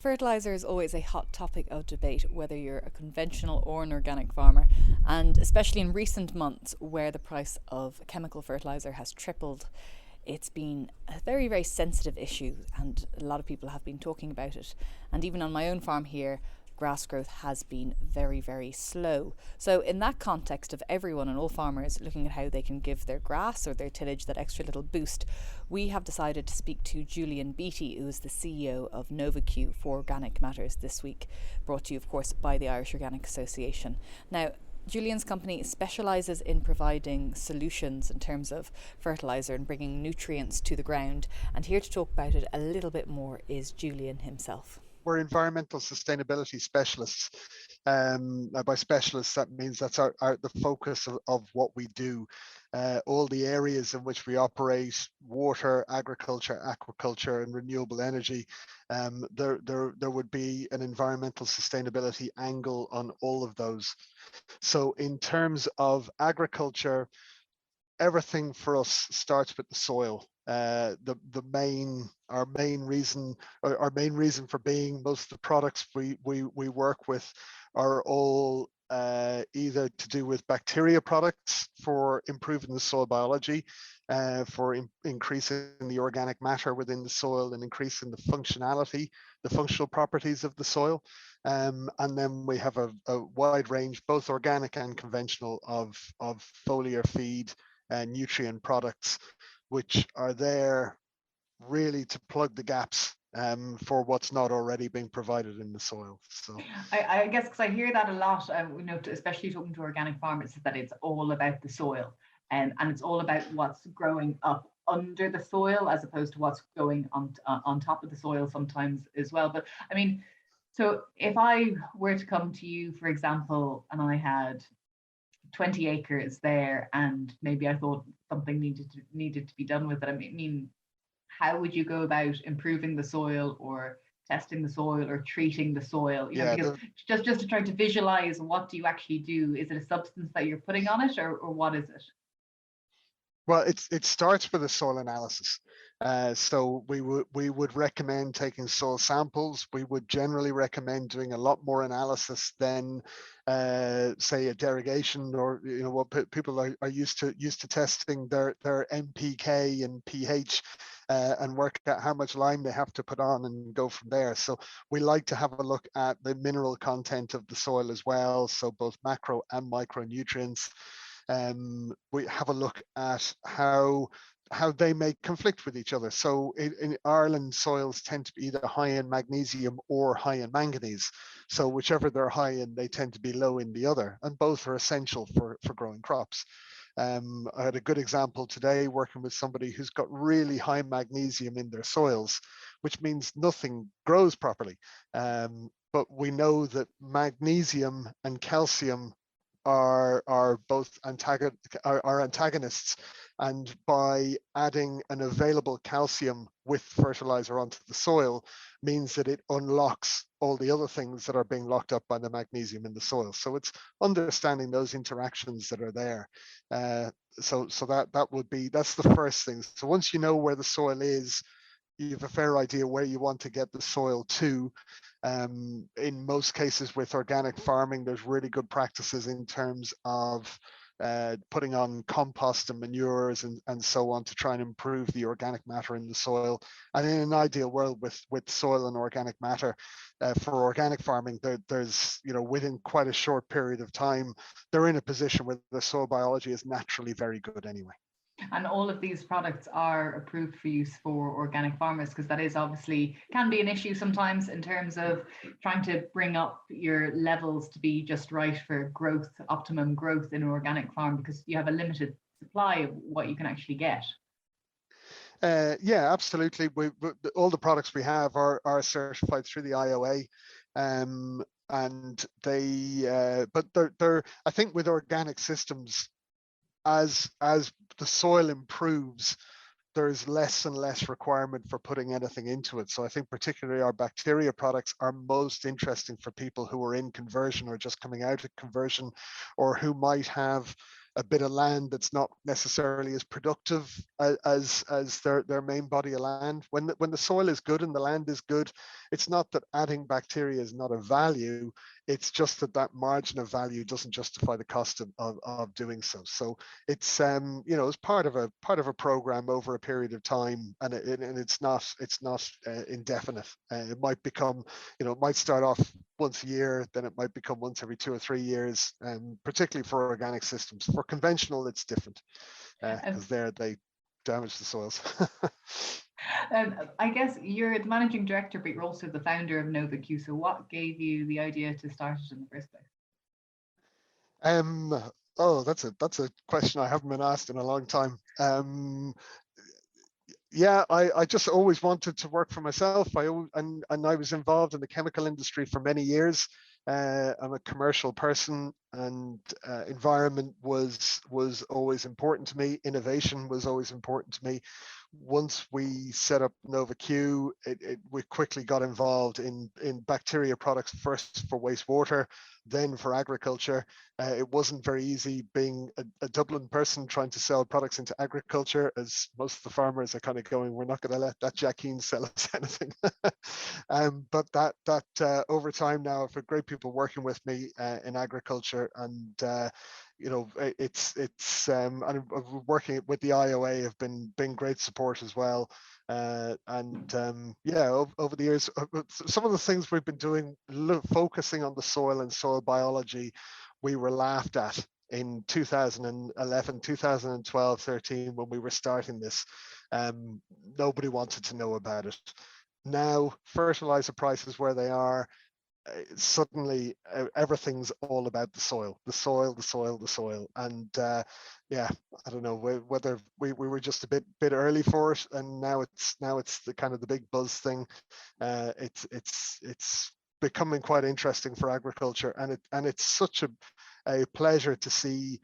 Fertiliser is always a hot topic of debate, whether you're a conventional or an organic farmer, and especially in recent months where the price of chemical fertiliser has tripled. It's been a very, very sensitive issue, and a lot of people have been talking about it. And even on my own farm here, grass growth has been very, very slow. So, in that context of everyone and all farmers looking at how they can give their grass or their tillage that extra little boost, we have decided to speak to Julian Beatty, who is the CEO of NovaQ for Organic Matters this week, brought to you, of course, by the Irish Organic Association. Now, Julian's company specialises in providing solutions in terms of fertiliser and bringing nutrients to the ground. And here to talk about it a little bit more is Julian himself. We're environmental sustainability specialists. By specialists, that means that's the focus of what we do. All the areas in which we operate, water, agriculture, aquaculture, and renewable energy, there would be an environmental sustainability angle on all of those. So in terms of agriculture, everything for us starts with the soil. Our main reason for being, most of the products we work with are all either to do with bacteria products for improving the soil biology, for increasing the organic matter within the soil and increasing the functionality, the functional properties of the soil. And then we have a wide range, both organic and conventional, of foliar feed and nutrient products, which are there really to plug the gaps for what's not already being provided in the soil. So I guess because I hear that a lot, especially talking to organic farmers, is that it's all about the soil, and it's all about what's growing up under the soil as opposed to what's going on top of the soil sometimes as well. But I mean, so if I were to come to you, for example, and I had 20 acres there and maybe I thought something needed to be done with it, I mean, how would you go about improving the soil or testing the soil or treating the soil? Because just to try to visualize, what do you actually do? Is it a substance that you're putting on it, or what is it? Well, it starts with a soil analysis. So we would recommend taking soil samples. We would generally recommend doing a lot more analysis than, say, a derogation, or what people are used to testing their NPK and pH, and work out how much lime they have to put on and go from there. So we like to have a look at the mineral content of the soil as well. So both macro and micronutrients. We have a look at how they may conflict with each other. So in Ireland, soils tend to be either high in magnesium or high in manganese. So whichever they're high in, they tend to be low in the other, and both are essential for growing crops. I had a good example today working with somebody who's got really high magnesium in their soils, which means nothing grows properly. But we know that magnesium and calcium are both antagonists, and by adding an available calcium with fertilizer onto the soil means that it unlocks all the other things that are being locked up by the magnesium in the soil. So it's understanding those interactions that are there. So that's the first thing. So once you know where the soil is, you have a fair idea where you want to get the soil to. In most cases with organic farming, there's really good practices in terms of putting on compost and manures and so on to try and improve the organic matter in the soil. And in an ideal world with soil and organic matter, for organic farming, there's, within quite a short period of time, they're in a position where the soil biology is naturally very good anyway. And all of these products are approved for use for organic farmers, because that is obviously can be an issue sometimes in terms of trying to bring up your levels to be just right for growth, optimum growth in an organic farm, because you have a limited supply of what you can actually get. Yeah, absolutely. All the products we have are certified through the IOA, and but they're I think with organic systems, as the soil improves, there's less and less requirement for putting anything into it. So I think particularly our bacteria products are most interesting for people who are in conversion or just coming out of conversion, or who might have a bit of land that's not necessarily as productive as their main body of land. When the soil is good and the land is good, it's not that adding bacteria is not a value. It's just that margin of value doesn't justify the cost of doing so. So it's it's part of a program over a period of time, and it's not indefinite. It might become, it might start off once a year, then it might become once every 2 or 3 years, particularly for organic systems. For conventional, it's different because they damage the soils. I guess you're the managing director, but you're also the founder of NovaQ. So what gave you the idea to start it in the first place? Oh, that's a question I haven't been asked in a long time. Yeah, I just always wanted to work for myself. And I was involved in the chemical industry for many years. I'm a commercial person, and environment was always important to me. Innovation was always important to me. Once we set up NovaQ, we quickly got involved in bacteria products, first for wastewater, then for agriculture. It wasn't very easy being a Dublin person trying to sell products into agriculture, as most of the farmers are kind of going, we're not going to let that Jackeen sell us anything. But that over time now, I've had great people working with me in agriculture, and and working with the IOA have been great support as well. Yeah, over the years, some of the things we've been doing, focusing on the soil and soil biology, we were laughed at in 2011, 2012, 13 when we were starting this. Nobody wanted to know about it. Now, fertilizer prices where they are, suddenly everything's all about the soil, and yeah, I don't know whether we were just a bit early for it, and now it's the kind of the big buzz thing. It's becoming quite interesting for agriculture, and it's such a pleasure to see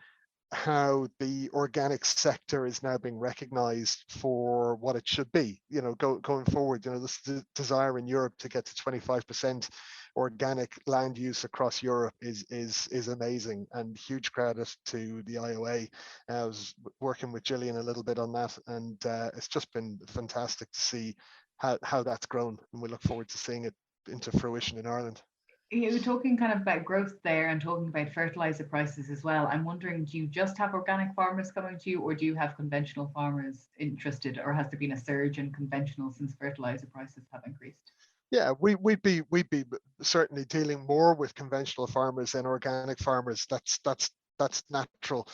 how the organic sector is now being recognized for what it should be, going forward. This desire in Europe to get to 25% organic land use across Europe is amazing, and huge credit to the IOA. I was working with Julian a little bit on that, and it's just been fantastic to see how that's grown, and we look forward to seeing it into fruition in Ireland. You're talking kind of about growth there and talking about fertilizer prices as well. I'm wondering, do you just have organic farmers coming to you, or do you have conventional farmers interested, or has there been a surge in conventional since fertilizer prices have increased? Yeah, we'd be certainly dealing more with conventional farmers than organic farmers. That's natural.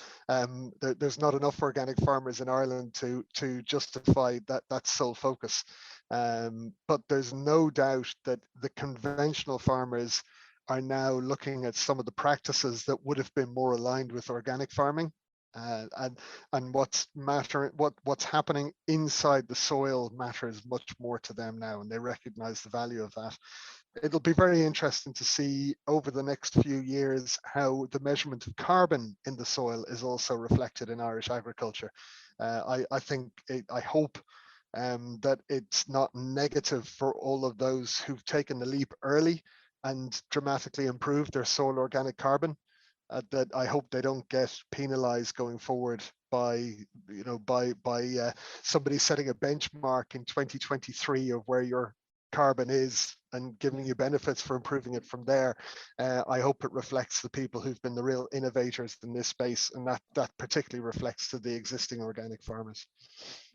There's not enough organic farmers in Ireland to justify that sole focus. But there's no doubt that the conventional farmers are now looking at some of the practices that would have been more aligned with organic farming. And what's happening inside the soil matters much more to them now, and they recognize the value of that. It'll be very interesting to see over the next few years how the measurement of carbon in the soil is also reflected in Irish agriculture. I hope that it's not negative for all of those who've taken the leap early and dramatically improved their soil organic carbon. That I hope they don't get penalized going forward by somebody setting a benchmark in 2023 of where your carbon is and giving you benefits for improving it from there. I hope it reflects the people who've been the real innovators in this space, and that particularly reflects to the existing organic farmers.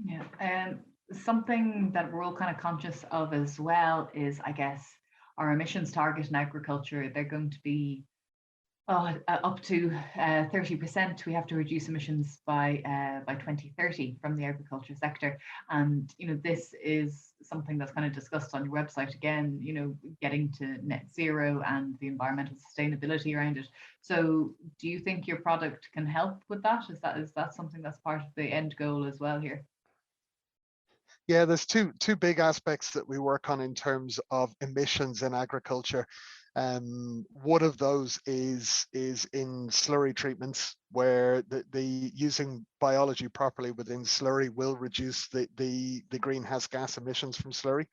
Yeah, something that we're all kind of conscious of as well is, I guess, our emissions target in agriculture. They're going to be up to 30%. We have to reduce emissions by 2030 from the agriculture sector, and this is something that's kind of discussed on your website again. Getting to net zero and the environmental sustainability around it. So, do you think your product can help with that? Is that something that's part of the end goal as well here? Yeah, there's two big aspects that we work on in terms of emissions in agriculture. One of those is in slurry treatments, where the using biology properly within slurry will reduce the greenhouse gas emissions from slurry.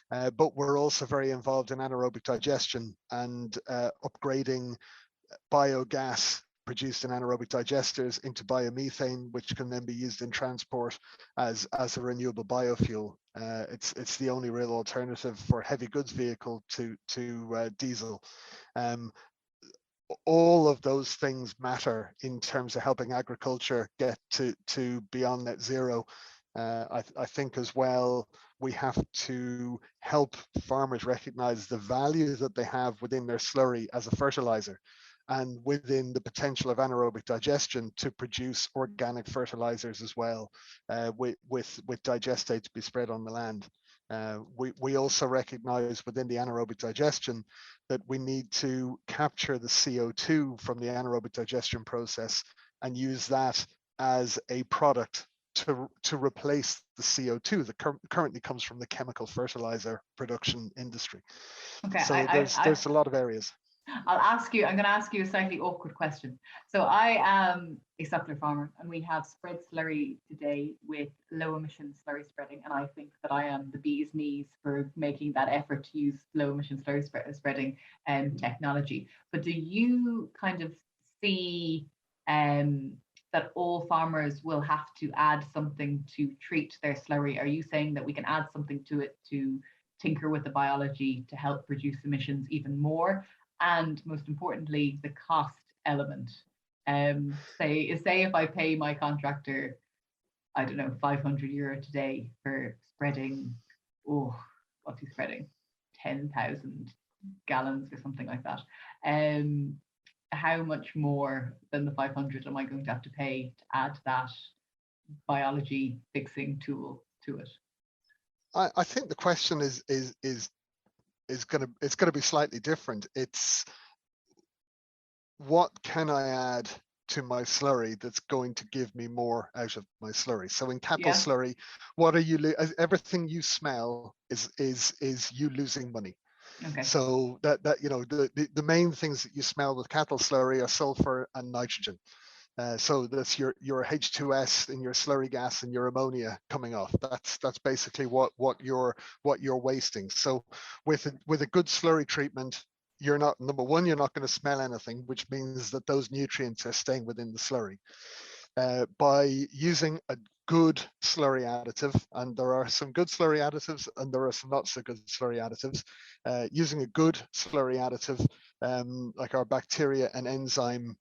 But we're also very involved in anaerobic digestion and upgrading biogas produced in anaerobic digesters into biomethane, which can then be used in transport as a renewable biofuel. It's the only real alternative for heavy goods vehicle to diesel. All of those things matter in terms of helping agriculture get to beyond net zero. I think as well, we have to help farmers recognize the value that they have within their slurry as a fertilizer, and within the potential of anaerobic digestion to produce organic fertilizers as well, with digestate to be spread on the land. We also recognize within the anaerobic digestion that we need to capture the CO2 from the anaerobic digestion process and use that as a product to replace the CO2 that currently comes from the chemical fertilizer production industry. Okay, so there's a lot of areas. I'm going to ask you a slightly awkward question. So I am a suckler farmer, and we have spread slurry today with low emission slurry spreading. And I think that I am the bee's knees for making that effort to use low emission slurry spreading technology. But do you kind of see that all farmers will have to add something to treat their slurry? Are you saying that we can add something to it to tinker with the biology to help reduce emissions even more? And most importantly, the cost element. Say if I pay my contractor, I don't know, €500 today for spreading, what's he spreading? 10,000 gallons or something like that. How much more than the 500 am I going to have to pay to add that biology fixing tool to it? I think the question is going to be slightly different. It's what can I add to my slurry that's going to give me more out of my slurry? So in cattle slurry, what are you? Everything you smell is you losing money. Okay. So that the main things that you smell with cattle slurry are sulfur and nitrogen. So that's your H2S in your slurry gas and your ammonia coming off. That's basically what you're wasting. So with a good slurry treatment, you're not, number one, you're not going to smell anything, which means that those nutrients are staying within the slurry. By using a good slurry additive, and there are some good slurry additives and there are some not so good slurry additives. Using a good slurry additive, like our bacteria and enzyme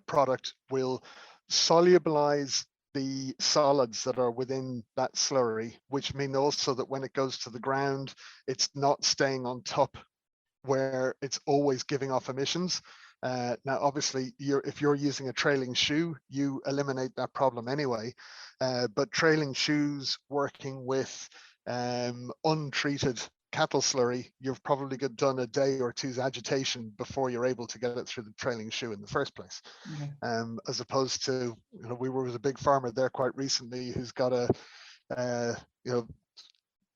product, will solubilize the solids that are within that slurry, which mean also that when it goes to the ground, it's not staying on top where it's always giving off emissions. Now, obviously, if you're using a trailing shoe, you eliminate that problem anyway. But trailing shoes working with untreated cattle slurry, you've probably done a day or two's agitation before you're able to get it through the trailing shoe in the first place. Okay. As opposed to, we were with a big farmer there quite recently who's got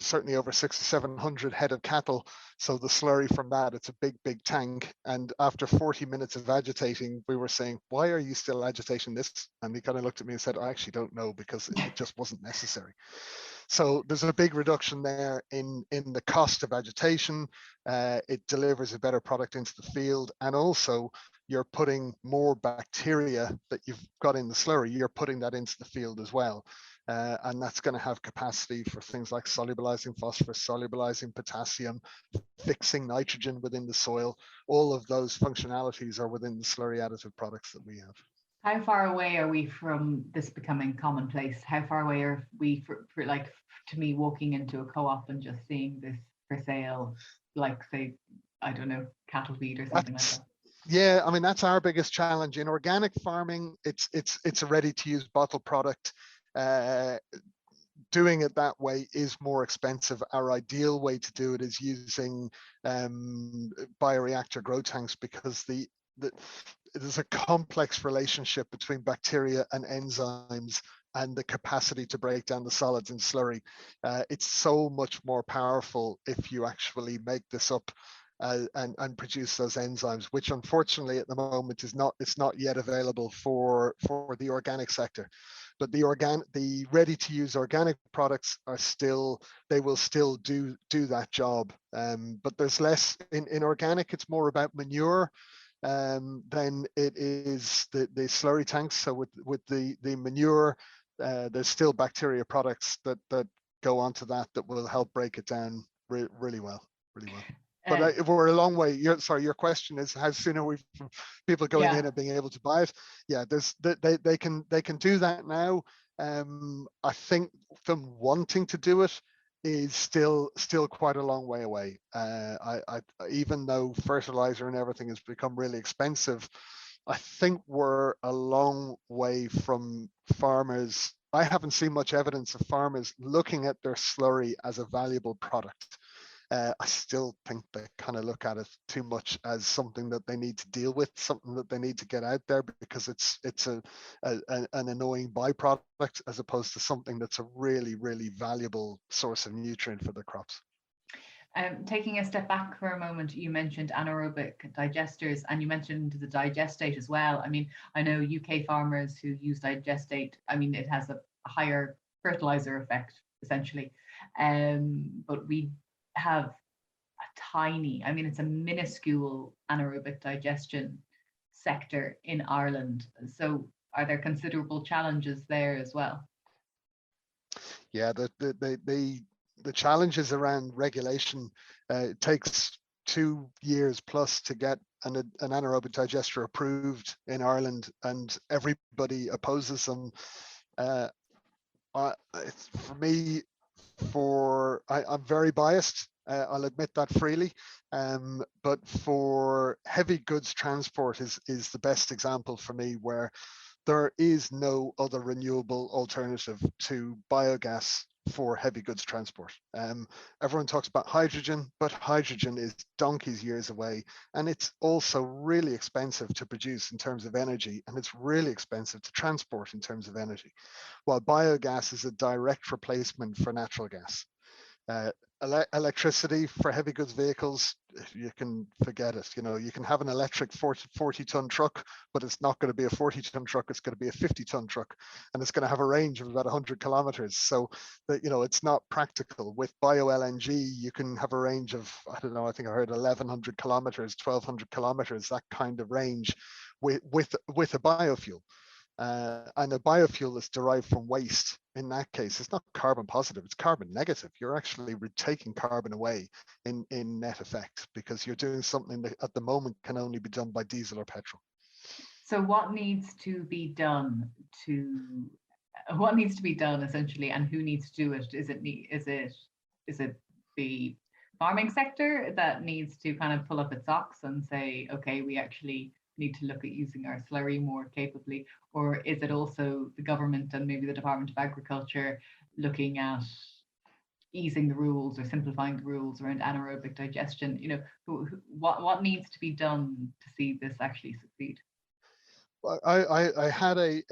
certainly over 600-700 head of cattle. So the slurry from that, it's a big tank. And after 40 minutes of agitating, we were saying, why are you still agitating this? And he kind of looked at me and said, I actually don't know, because it just wasn't necessary. So there's a big reduction there in the cost of agitation. It delivers a better product into the field. And also you're putting more bacteria that you've got in the slurry, you're putting that into the field as well. And that's going to have capacity for things like solubilizing phosphorus, solubilizing potassium, fixing nitrogen within the soil. All of those functionalities are within the slurry additive products that we have. How far away are we from this becoming commonplace? How far away are we for like, to me, walking into a co-op and just seeing this for sale, like, say, I don't know, cattle feed or something like that? Yeah, I mean, that's our biggest challenge. In organic farming, it's a ready-to-use bottle product. Doing it that way is more expensive. Our ideal way to do it is using bioreactor grow tanks, because there's a complex relationship between bacteria and enzymes and the capacity to break down the solids in slurry. It's so much more powerful if you actually make this up and produce those enzymes, which unfortunately at the moment it's not yet available for the organic sector. But the ready-to-use organic products they will still do that job. But there's less in organic. It's more about manure. then it is the slurry tanks. So with the manure, there's still bacteria products that go onto that will help break it down really well. But we're a long way. Your question is how soon are we from people going in and being able to buy it? Yeah, they can do that now. I think them wanting to do it is still quite a long way away. Even though fertilizer and everything has become really expensive, I think we're a long way from farmers. I haven't seen much evidence of farmers looking at their slurry as a valuable product. I still think they kind of look at it too much as something that they need to deal with, something that they need to get out there because it's an annoying byproduct as opposed to something that's a really, really valuable source of nutrient for the crops. Taking a step back for a moment, you mentioned anaerobic digesters and you mentioned the digestate as well. I mean, I know UK farmers who use digestate, I mean, it has a higher fertilizer effect essentially, but we have a tiny, I mean, it's a minuscule anaerobic digestion sector in Ireland. So are there considerable challenges there as well? Yeah, the challenges around regulation, it takes 2 years plus to get an anaerobic digester approved in Ireland, and everybody opposes them. For me, I'm very biased. I'll admit that freely. But for heavy goods transport is the best example for me, where there is no other renewable alternative to biogas for heavy goods transport. Everyone talks about hydrogen, but hydrogen is donkey's years away, and it's also really expensive to produce in terms of energy, and it's really expensive to transport in terms of energy, while biogas is a direct replacement for natural gas. Electricity for heavy goods vehicles, you can forget it. You know, you can have an electric 40-ton truck, but it's not going to be a 40-ton truck. It's going to be a 50-ton truck, and it's going to have a range of about 100 kilometers. So that, you know, it's not practical. With bio LNG, you can have a range of, I don't know, I think I heard 1,100 kilometers, 1,200 kilometers, that kind of range with a biofuel. And a biofuel is derived from waste. In that case, it's not carbon positive, it's carbon negative. You're actually taking carbon away in net effect, because you're doing something that at the moment can only be done by diesel or petrol. So what needs to be done essentially, and who needs to do it? Is it the farming sector that needs to kind of pull up its socks and say, okay, we actually need to look at using our slurry more capably, or is it also the government and maybe the Department of Agriculture looking at easing the rules or simplifying the rules around anaerobic digestion? You know, what needs to be done to see this actually succeed? Well, I had a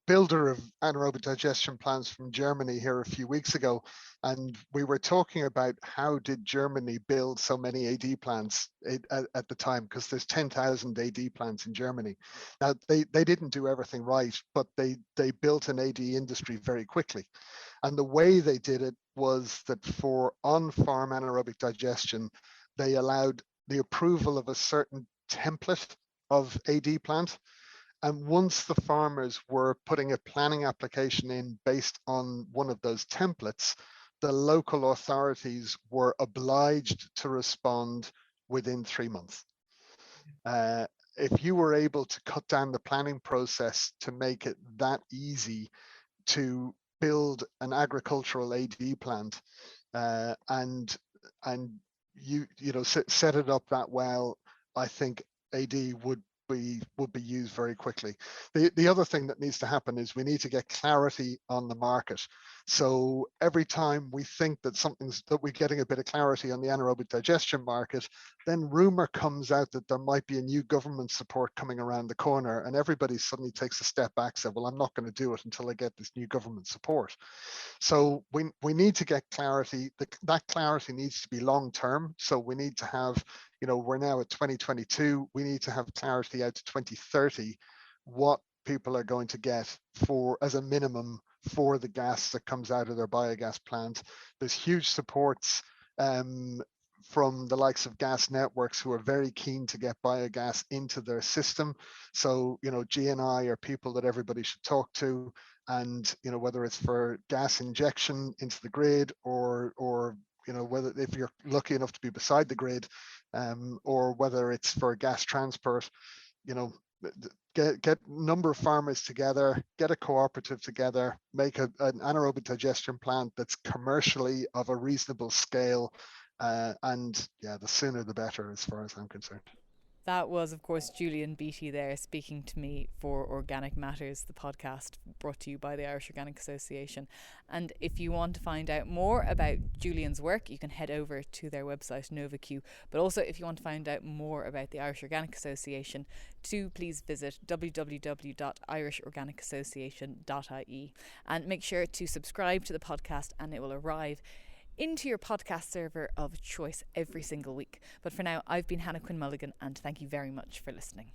builder of anaerobic digestion plants from Germany here a few weeks ago, and we were talking about how did Germany build so many AD plants at the time, because there's 10,000 AD plants in Germany. Now they didn't do everything right, but they built an AD industry very quickly, and the way they did it was that for on-farm anaerobic digestion, they allowed the approval of a certain template of AD plant. And once the farmers were putting a planning application in based on one of those templates, the local authorities were obliged to respond within 3 months. If you were able to cut down the planning process to make it that easy to build an agricultural AD plant, and you know set it up that well, I think AD would be used very quickly. The other thing that needs to happen is we need to get clarity on the market. So every time we think that we're getting a bit of clarity on the anaerobic digestion market, then rumor comes out that there might be a new government support coming around the corner, and everybody suddenly takes a step back, said, well, I'm not going to do it until I get this new government support. So we need to get clarity. That clarity needs to be long term. So we need to have, you know, we're now at 2022. We need to have clarity out to 2030, what people are going to get for as a minimum for the gas that comes out of their biogas plant. There's huge supports from the likes of gas networks who are very keen to get biogas into their system. So, GNI are people that everybody should talk to. And, whether it's for gas injection into the grid or whether if you're lucky enough to be beside the grid, or whether it's for gas transport, get a number of farmers together, get a cooperative together, make an anaerobic digestion plant that's commercially of a reasonable scale, and the sooner the better, as far as I'm concerned. That was, of course, Julian Beatty there speaking to me for Organic Matters, the podcast brought to you by the Irish Organic Association. And if you want to find out more about Julian's work, you can head over to their website, NovaQ. But also, if you want to find out more about the Irish Organic Association, do please visit www.irishodganicassociation.ie and make sure to subscribe to the podcast, and it will arrive into your podcast server of choice every single week. But for now, I've been Hannah Quinn Mulligan, and thank you very much for listening.